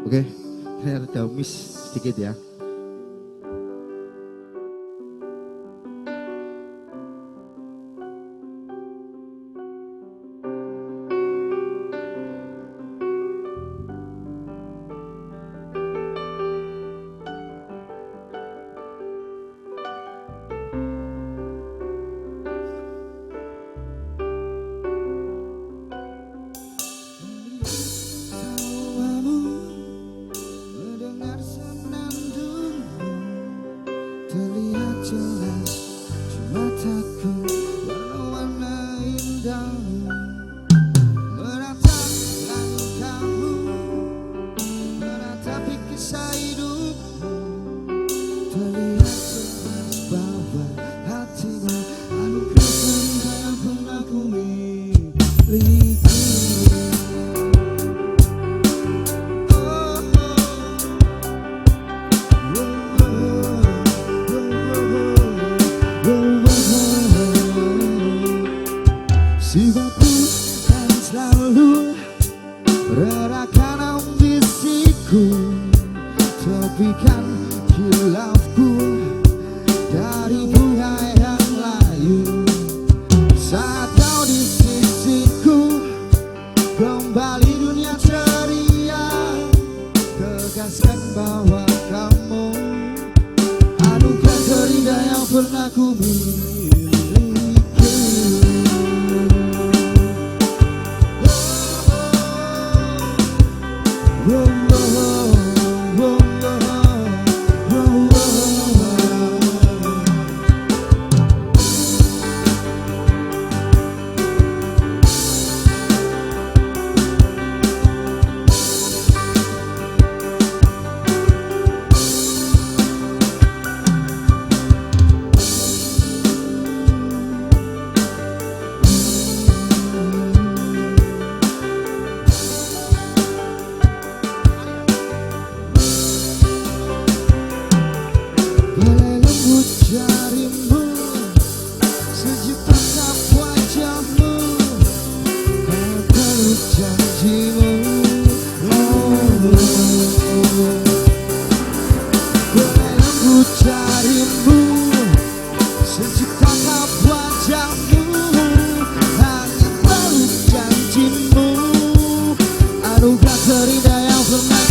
Oke, ini ada miss sedikit ya. Terlihat jelas di mataku warna-warna indahmu, menatap langkahmu, menatapi kisah hidupmu. Terlihat jelas bahwa hatimu anugerah terindah yang pernah ku miliki. Sifatku kan selalu merelakan ambisiku, tepikan khilafku dari bunga yang layu. Saat kau di sisiku, kembali dunia ceria. Tegaskan bahwa kamu anugerah terindah yang pernah ku miliki. Jarimu, sejuk tatap wajahmu, kau peluk janjimu. Boleh lembut jarimu, sejuk tatap wajahmu, hanya peluk janjimu. Anugerah terindah yang pernah